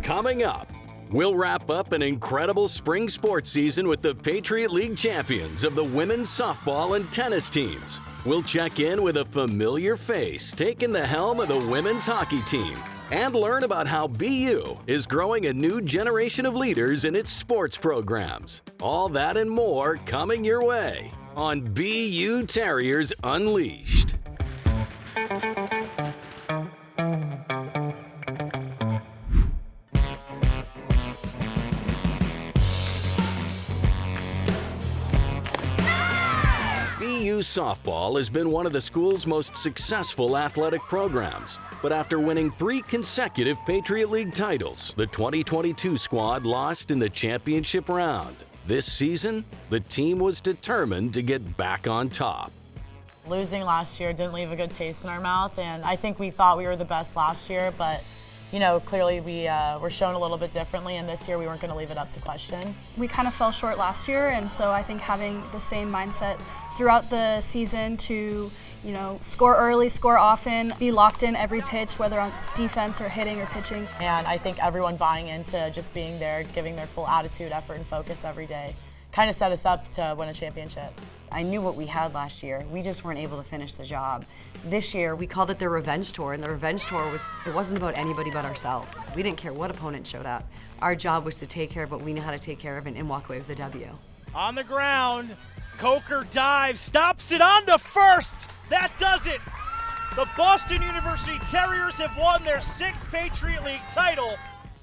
Coming up, we'll wrap up an incredible spring sports season with the Patriot League champions of the women's softball and tennis teams. We'll check in with a familiar face taking the helm of the women's hockey team and learn about how BU is growing a new generation of leaders in its sports programs. All that and more coming your way on BU Terriers Unleashed. BU softball has been one of the school's most successful athletic programs. But after winning 3 consecutive Patriot League titles, the 2022 squad lost in the championship round. This season, the team was determined to get back on top. Losing last year didn't leave a good taste in our mouth, and I think we thought we were the best last year, but clearly we were shown a little bit differently, and this year we weren't going to leave it up to question. We kind of fell short last year, and so I think having the same mindset throughout the season to, score early, score often, be locked in every pitch, whether on defense or hitting or pitching. And I think everyone buying into just being there, giving their full attitude, effort, and focus every day kind of set us up to win a championship. I knew what we had last year. We just weren't able to finish the job. This year, we called it the Revenge Tour, and the Revenge Tour wasn't about anybody but ourselves. We didn't care what opponent showed up. Our job was to take care of what we knew how to take care of and walk away with the W. On the ground, Coker dives, stops it on to first. That does it. The Boston University Terriers have won their 6th Patriot League title.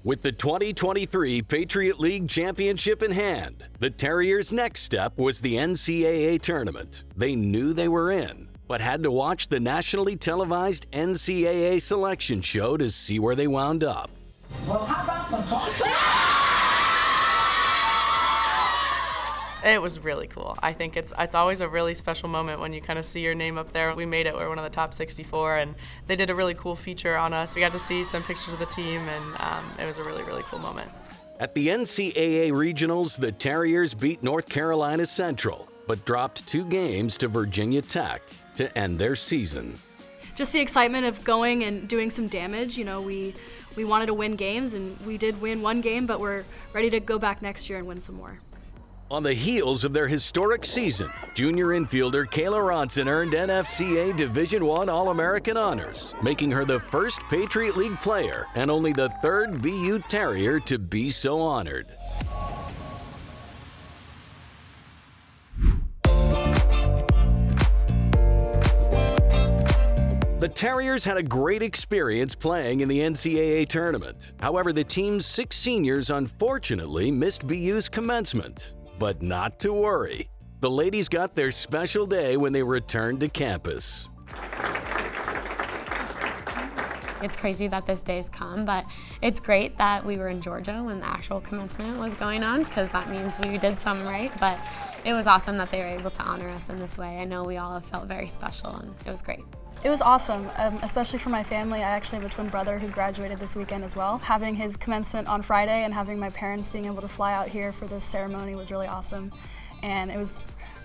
With the 2023 Patriot League championship in hand, the Terriers' next step was the NCAA tournament. They knew they were in, but had to watch the nationally televised NCAA selection show to see where they wound up. Well, how about the Boston? It was really cool. I think it's always a really special moment when you kind of see your name up there. We made it. We're one of the top 64, and they did a really cool feature on us. We got to see some pictures of the team, and it was a really, really cool moment. At the NCAA regionals, the Terriers beat North Carolina Central, but dropped 2 games to Virginia Tech to end their season. Just the excitement of going and doing some damage. We wanted to win games, and we did win 1 game, but we're ready to go back next year and win some more. On the heels of their historic season, junior infielder Kayla Ronson earned NFCA Division I All-American honors, making her the first Patriot League player and only the 3rd BU Terrier to be so honored. The Terriers had a great experience playing in the NCAA tournament. However, the team's 6 seniors unfortunately missed BU's commencement. But not to worry. The ladies got their special day when they returned to campus. It's crazy that this day's come, but it's great that we were in Georgia when the actual commencement was going on, because that means we did something right. But it was awesome that they were able to honor us in this way. I know we all have felt very special, and it was great. It was awesome, especially for my family. I actually have a twin brother who graduated this weekend as well. Having his commencement on Friday and having my parents being able to fly out here for this ceremony was really awesome. And it was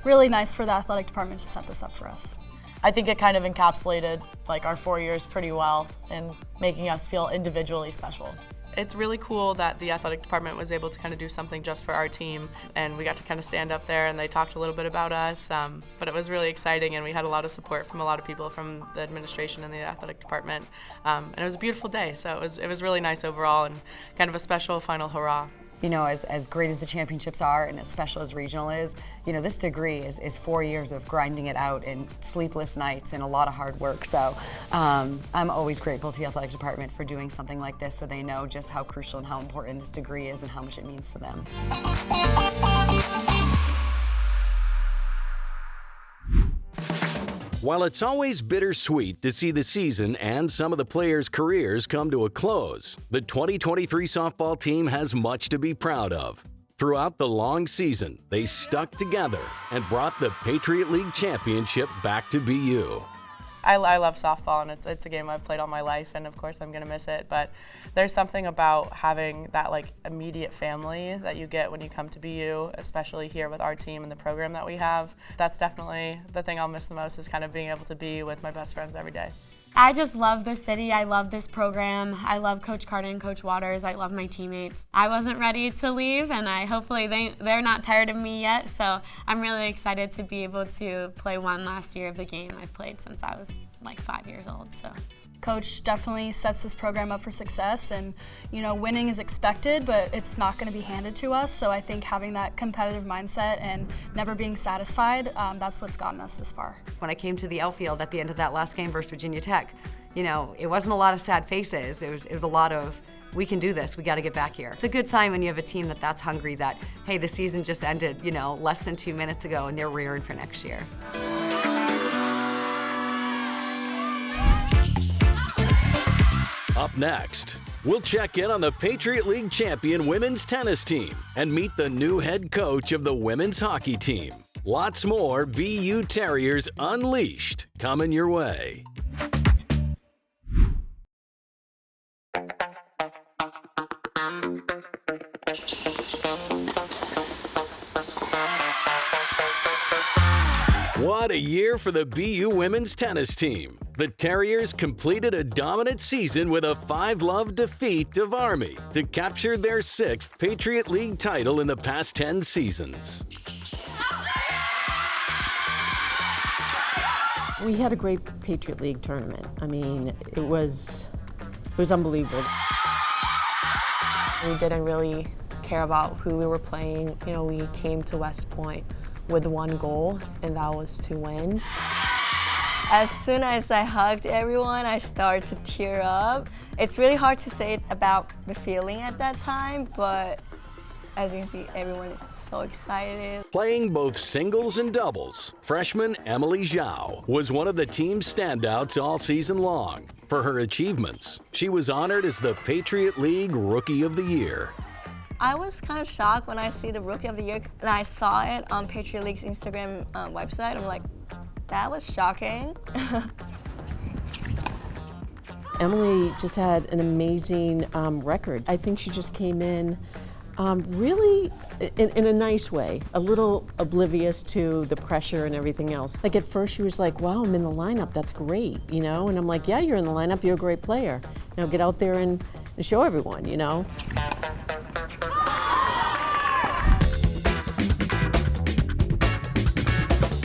really nice for the athletic department to set this up for us. I think it kind of encapsulated our 4 years pretty well in making us feel individually special. It's really cool that the athletic department was able to kind of do something just for our team, and we got to kind of stand up there and they talked a little bit about us, but it was really exciting, and we had a lot of support from a lot of people from the administration and the athletic department, and it was a beautiful day, so it was really nice overall and kind of a special final hurrah. As great as the championships are and as special as regional is, this degree is 4 years of grinding it out and sleepless nights and a lot of hard work. So I'm always grateful to the athletic department for doing something like this, so they know just how crucial and how important this degree is and how much it means to them. While it's always bittersweet to see the season and some of the players' careers come to a close, the 2023 softball team has much to be proud of. Throughout the long season, they stuck together and brought the Patriot League championship back to BU. I love softball, and it's a game I've played all my life, and of course I'm gonna miss it. But there's something about having that like immediate family that you get when you come to BU, especially here with our team and the program that we have. That's definitely the thing I'll miss the most, is kind of being able to be with my best friends every day. I just love this city. I love this program. I love Coach Carden, Coach Waters. I love my teammates. I wasn't ready to leave, and hopefully they're not tired of me yet. So I'm really excited to be able to play one last year of the game I've played since I was like 5 years old. So. Coach definitely sets this program up for success, and winning is expected, but it's not going to be handed to us. So I think having that competitive mindset and never being satisfied, that's what's gotten us this far. When I came to the outfield at the end of that last game versus Virginia Tech, it wasn't a lot of sad faces. It was a lot of, we can do this, we got to get back here. It's a good sign when you have a team that's hungry, that, hey, the season just ended, less than 2 minutes ago, and they're rearing for next year. Up next, we'll check in on the Patriot League champion women's tennis team and meet the new head coach of the women's hockey team. Lots more BU Terriers Unleashed coming your way. What a year for the BU women's tennis team. The Terriers completed a dominant season with a 5-love defeat of Army to capture their 6th Patriot League title in the past 10 seasons. We had a great Patriot League tournament. I mean, it was unbelievable. We didn't really care about who we were playing. We came to West Point with one goal, and that was to win. As soon as I hugged everyone, I started to tear up. It's really hard to say about the feeling at that time, but as you can see, everyone is so excited. Playing both singles and doubles, freshman Emily Zhao was one of the team's standouts all season long. For her achievements, she was honored as the Patriot League Rookie of the Year. I was kind of shocked when I see the Rookie of the Year, and I saw it on Patriot League's Instagram website. I'm like, that was shocking. Emily just had an amazing record. I think she just came in really in a nice way, a little oblivious to the pressure and everything else. Like at first she was like, wow, I'm in the lineup, that's great, And I'm like, yeah, you're in the lineup, you're a great player. Now get out there and show everyone,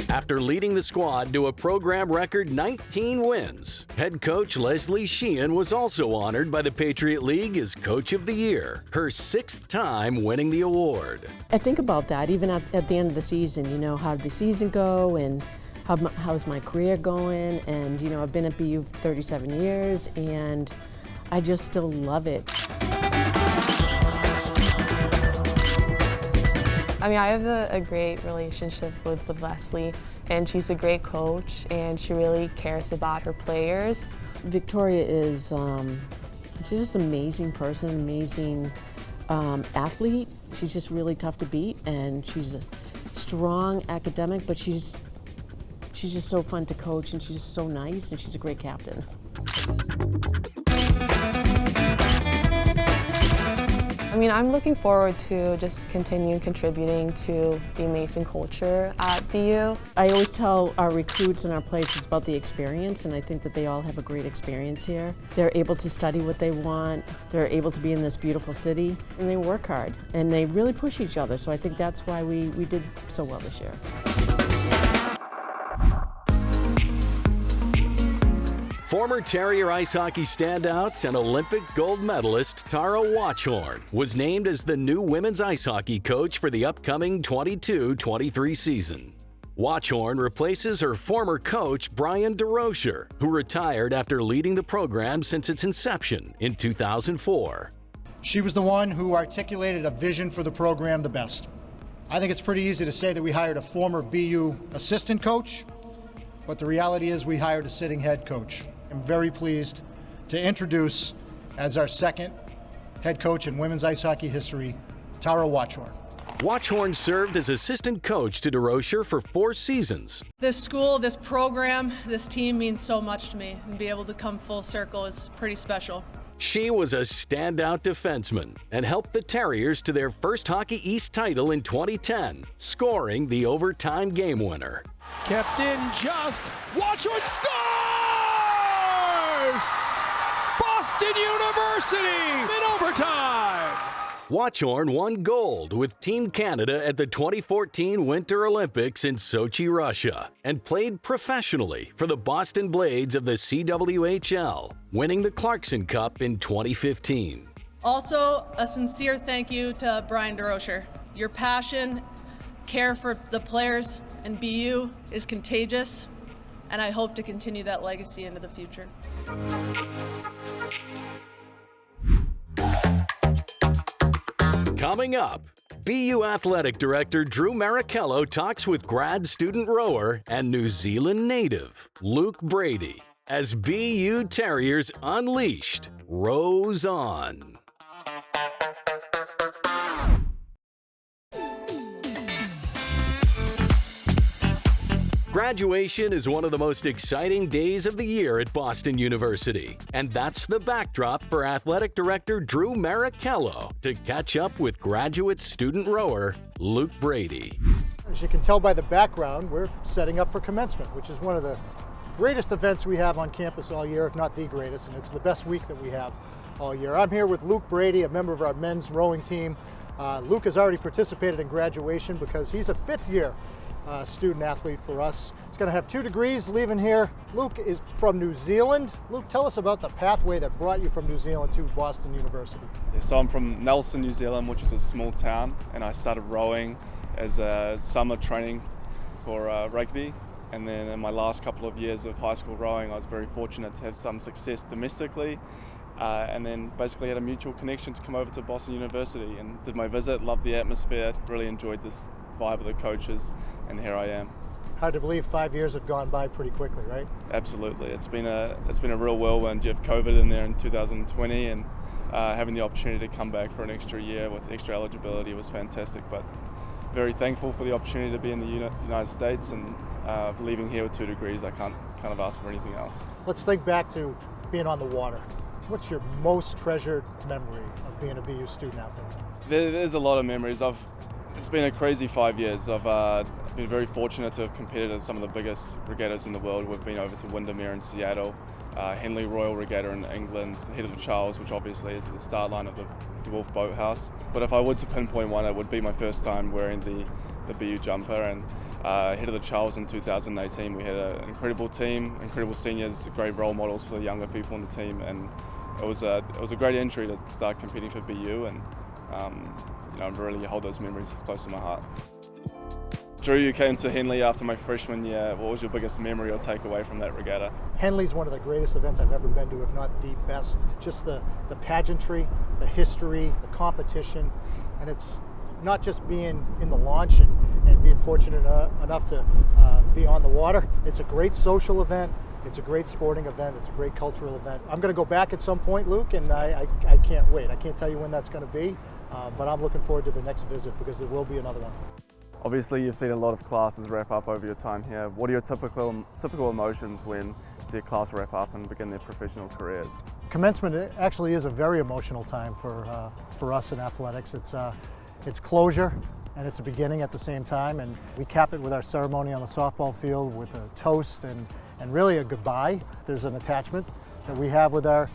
After leading the squad to a program record 19 wins, head coach Leslie Sheehan was also honored by the Patriot League as Coach of the Year, her 6th time winning the award. I think about that even at the end of the season, how did the season go and how's my career going? And, I've been at BU 37 years and I just still love it. I mean, I have a great relationship with Leslie, and she's a great coach, and she really cares about her players. Victoria is she's just an amazing person, amazing athlete. She's just really tough to beat, and she's a strong academic, but she's just so fun to coach, and she's just so nice, and she's a great captain. I mean, I'm looking forward to just continue contributing to the amazing culture at BU. I always tell our recruits and our players it's about the experience, and I think that they all have a great experience here. They're able to study what they want, they're able to be in this beautiful city, and they work hard, and they really push each other, so I think that's why we did so well this year. Former Terrier ice hockey standout and Olympic gold medalist Tara Watchhorn was named as the new women's ice hockey coach for the upcoming 22-23 season. Watchhorn replaces her former coach Brian DeRocher, who retired after leading the program since its inception in 2004. She was the one who articulated a vision for the program the best. I think it's pretty easy to say that we hired a former BU assistant coach, but the reality is we hired a sitting head coach. I'm very pleased to introduce, as our 2nd head coach in women's ice hockey history, Tara Watchhorn. Watchorn served as assistant coach to DeRocher for 4 seasons. This school, this program, this team means so much to me, and be able to come full circle is pretty special. She was a standout defenseman and helped the Terriers to their first Hockey East title in 2010, scoring the overtime game winner. Kept in just. Watchorn scores! Boston University in overtime! Watchorn won gold with Team Canada at the 2014 Winter Olympics in Sochi, Russia, and played professionally for the Boston Blades of the CWHL, winning the Clarkson Cup in 2015. Also, a sincere thank you to Brian DeRocher. Your passion, care for the players and BU is contagious, and I hope to continue that legacy into the future. Coming up, BU Athletic Director Drew Marichello talks with grad student rower and New Zealand native Luke Brady as BU Terriers Unleashed rows on. Graduation is one of the most exciting days of the year at Boston University, and that's the backdrop for Athletic Director Drew Marichello to catch up with graduate student rower Luke Brady. As you can tell by the background, we're setting up for commencement, which is one of the greatest events we have on campus all year, if not the greatest, and it's the best week that we have all year. I'm here with Luke Brady, a member of our men's rowing team. Luke has already participated in graduation because he's a 5th year student athlete for us. He's going to have 2 degrees leaving here. Luke is from New Zealand. Luke, tell us about the pathway that brought you from New Zealand to Boston University. So I'm from Nelson, New Zealand, which is a small town, and I started rowing as a summer training for rugby. And then in my last couple of years of high school rowing, I was very fortunate to have some success domestically, and then basically had a mutual connection to come over to Boston University and did my visit, loved the atmosphere, really enjoyed this vibe of the coaches, and here I am. Hard to believe 5 years have gone by pretty quickly, right? Absolutely. It's been a real whirlwind. You have COVID in there in 2020, and having the opportunity to come back for an extra year with extra eligibility was fantastic. But very thankful for the opportunity to be in the United States, and leaving here with 2 degrees, I can't kind of ask for anything else. Let's think back to being on the water. What's your most treasured memory of being a BU student athlete? There's a lot of memories. It's been a crazy 5 years. I've been very fortunate to have competed in some of the biggest regattas in the world. We've been over to Windermere in Seattle, Henley Royal Regatta in England, the Head of the Charles, which obviously is at the start line of the DeWolf Boathouse. But if I were to pinpoint one, it would be my first time wearing the BU jumper, and Head of the Charles in 2018. We had an incredible team, incredible seniors, great role models for the younger people in the team, and it was a great entry to start competing for BU, and I really hold those memories close to my heart. Drew, you came to Henley after my freshman year. What was your biggest memory or takeaway from that regatta? Henley's one of the greatest events I've ever been to, if not the best. Just the pageantry, the history, the competition, and it's not just being in the launch and being fortunate enough to be on the water. It's a great social event. It's a great sporting event. It's a great cultural event. I'm going to go back at some point, Luke, and I can't wait. I can't tell you when that's going to be, but I'm looking forward to the next visit because there will be another one. Obviously, you've seen a lot of classes wrap up over your time here. What are your typical emotions when you see a class wrap up and begin their professional careers? Commencement actually is a very emotional time for us in athletics. It's closure and it's a beginning at the same time, and we cap it with our ceremony on the softball field with a toast and really a goodbye. There's an attachment that we have with our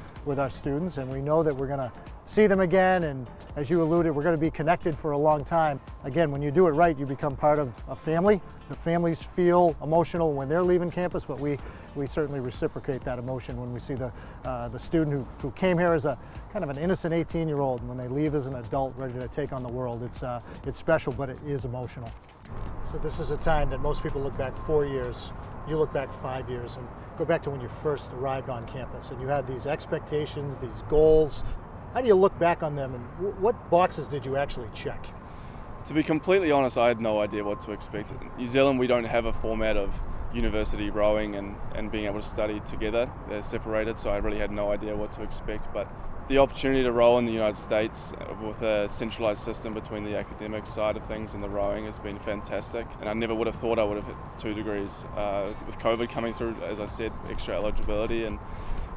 students, and we know that we're going to see them again, and as you alluded, we're going to be connected for a long time. Again, when you do it right, you become part of a family. The families feel emotional when they're leaving campus, but we certainly reciprocate that emotion when we see the student who came here as a kind of an innocent 18-year-old, and when they leave as an adult ready to take on the world. It's special, but it is emotional. So this is a time that most people look back 4 years. You look back 5 years and go back to when you first arrived on campus, and you had these expectations, these goals. How do you look back on them, and what boxes did you actually check? To be completely honest, I had no idea what to expect. In New Zealand, we don't have a format of university rowing and being able to study together. They're separated, so I really had no idea what to expect. But the opportunity to row in the United States with a centralized system between the academic side of things and the rowing has been fantastic. And I never would have thought I would have hit 2 degrees. With COVID coming through, as I said, extra eligibility, and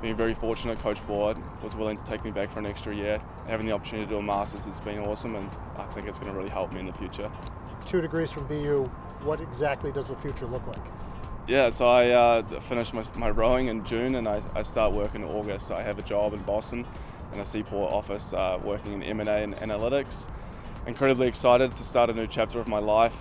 being very fortunate, Coach Board was willing to take me back for an extra year. Having the opportunity to do a master's has been awesome, and I think it's going to really help me in the future. 2 degrees from BU, what exactly does the future look like? Yeah, so I finished my rowing in June, and I start work in August. So I have a job in Boston in a Seaport office working in M&A and analytics. Incredibly excited to start a new chapter of my life,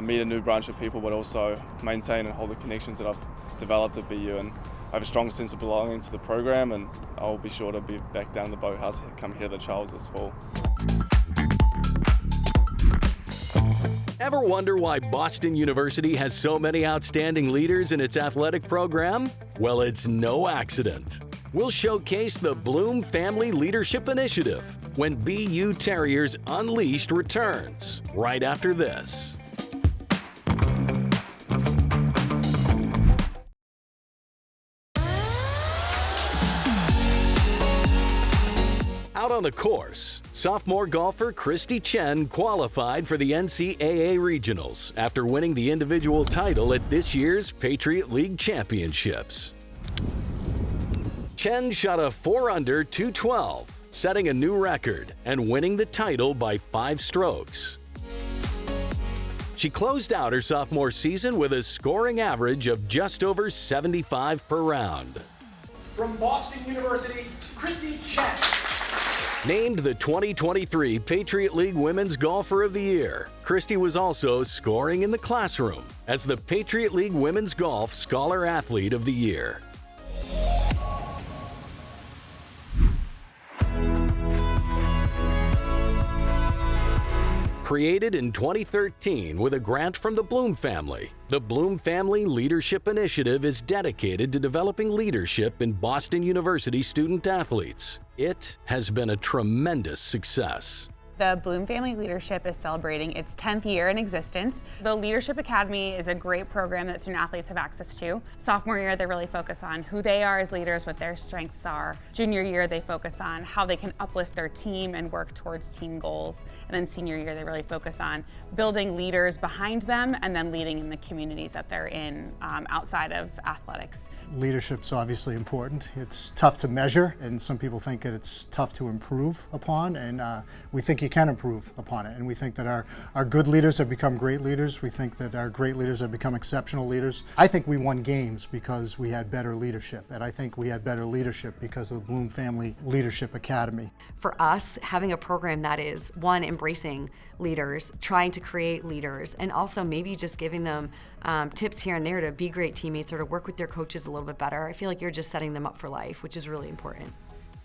meet a new bunch of people, but also maintain and hold the connections that I've developed at BU. And I have a strong sense of belonging to the program, and I'll be sure to be back down in the boathouse, come hear the Charles this fall. Ever wonder why Boston University has so many outstanding leaders in its athletic program? Well, it's no accident. We'll showcase the Bloom Family Leadership Initiative when BU Terriers Unleashed returns, right after this. Out on the course, sophomore golfer Christy Chen qualified for the NCAA Regionals after winning the individual title at this year's Patriot League Championships. Chen shot a 4-under 212, setting a new record and winning the title by 5 strokes. She closed out her sophomore season with a scoring average of just over 75 per round. From Boston University, Christy Chen. Named the 2023 Patriot League Women's Golfer of the Year, Christy was also scoring in the classroom as the Patriot League Women's Golf Scholar Athlete of the Year. Created in 2013 with a grant from the Bloom family, the Bloom Family Leadership Initiative is dedicated to developing leadership in Boston University student athletes. It has been a tremendous success. The Bloom Family Leadership is celebrating its 10th year in existence. The Leadership Academy is a great program that student athletes have access to. Sophomore year, they really focus on who they are as leaders, what their strengths are. Junior year, they focus on how they can uplift their team and work towards team goals. And then senior year, they really focus on building leaders behind them and then leading in the communities that they're in outside of athletics. Leadership's obviously important. It's tough to measure, and some people think that it's tough to improve upon, and we think you can improve upon it. And we think that our good leaders have become great leaders. We think that our great leaders have become exceptional leaders. I think we won games because we had better leadership, and I think we had better leadership because of the Bloom Family Leadership Academy. For us, having a program that is, one, embracing leaders, trying to create leaders, and also maybe just giving them tips here and there to be great teammates or to work with their coaches a little bit better. I feel like you're just setting them up for life, which is really important.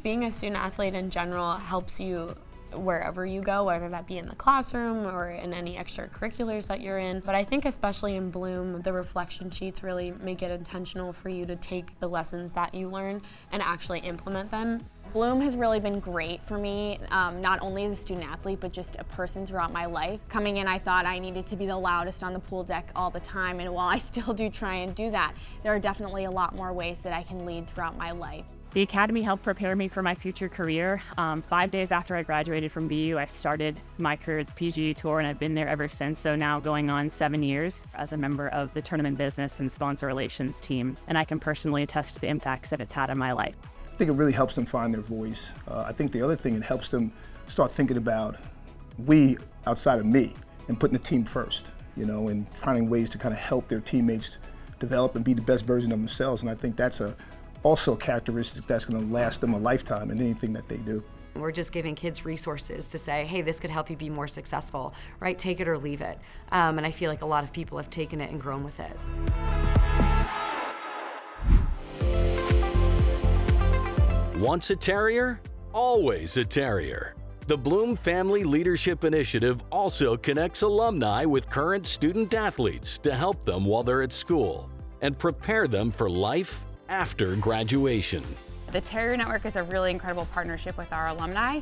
Being a student athlete in general helps you wherever you go, whether that be in the classroom or in any extracurriculars that you're in. But I think especially in Bloom, the reflection sheets really make it intentional for you to take the lessons that you learn and actually implement them. Bloom has really been great for me, not only as a student athlete, but just a person throughout my life. Coming in, I thought I needed to be the loudest on the pool deck all the time, and while I still do try and do that, there are definitely a lot more ways that I can lead throughout my life. The Academy helped prepare me for my future career. 5 days after I graduated from BU, I started my career at the PGA Tour, and I've been there ever since, so now going on 7 years as a member of the tournament business and sponsor relations team, and I can personally attest to the impacts that it's had on my life. I think it really helps them find their voice. I think the other thing, it helps them start thinking about we outside of me and putting the team first, and finding ways to kind of help their teammates develop and be the best version of themselves. And I think that's also a characteristic that's going to last them a lifetime in anything that they do. We're just giving kids resources to say, hey, this could help you be more successful, right? Take it or leave it. And I feel like a lot of people have taken it and grown with it. Once a Terrier, always a Terrier. The Bloom Family Leadership Initiative also connects alumni with current student athletes to help them while they're at school and prepare them for life after graduation. The Terrier Network is a really incredible partnership with our alumni.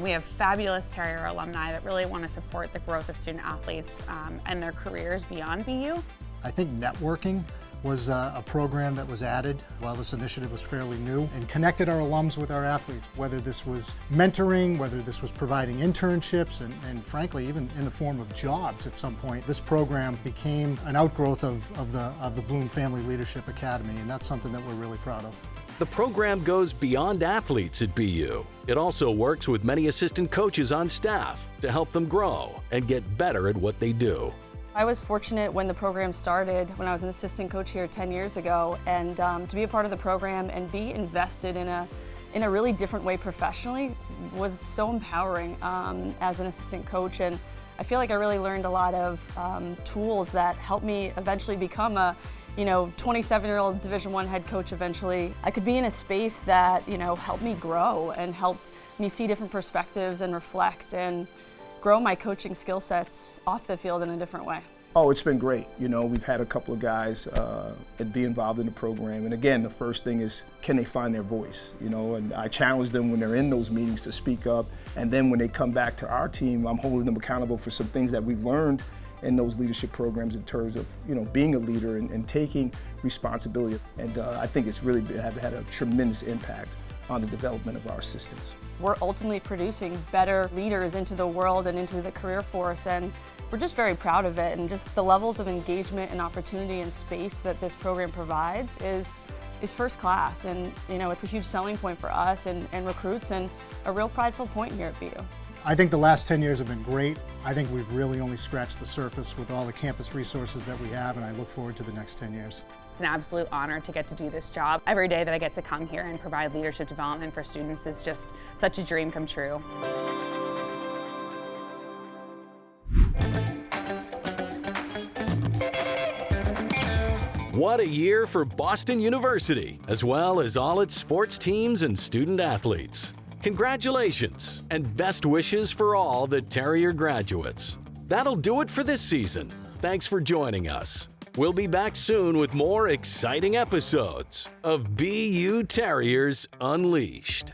We have fabulous Terrier alumni that really want to support the growth of student athletes and their careers beyond BU. I think networking was a program that was added while this initiative was fairly new and connected our alums with our athletes, whether this was mentoring, whether this was providing internships, and frankly, even in the form of jobs at some point. This program became an outgrowth of the Bloom Family Leadership Academy, and that's something that we're really proud of. The program goes beyond athletes at BU. It also works with many assistant coaches on staff to help them grow and get better at what they do. I was fortunate when the program started, when I was an assistant coach here 10 years ago, and to be a part of the program and be invested in a really different way professionally was so empowering as an assistant coach. And I feel like I really learned a lot of tools that helped me eventually become a 27-year-old Division I head coach eventually. I could be in a space that, helped me grow and helped me see different perspectives and reflect and grow my coaching skill sets off the field in a different way. Oh, it's been great. We've had a couple of guys that be involved in the program. And again, the first thing is, can they find their voice? And I challenge them when they're in those meetings to speak up. And then when they come back to our team, I'm holding them accountable for some things that we've learned in those leadership programs in terms of being a leader and taking responsibility. And I think it's really had a tremendous impact on the development of our assistants. We're ultimately producing better leaders into the world and into the career force, and we're just very proud of it. And just the levels of engagement and opportunity and space that this program provides is first class. And it's a huge selling point for us and recruits, and a real prideful point here at BU. I think the last 10 years have been great. I think we've really only scratched the surface with all the campus resources that we have, and I look forward to the next 10 years. It's an absolute honor to get to do this job. Every day that I get to come here and provide leadership development for students is just such a dream come true. What a year for Boston University, as well as all its sports teams and student athletes. Congratulations and best wishes for all the Terrier graduates. That'll do it for this season. Thanks for joining us. We'll be back soon with more exciting episodes of BU Terriers Unleashed.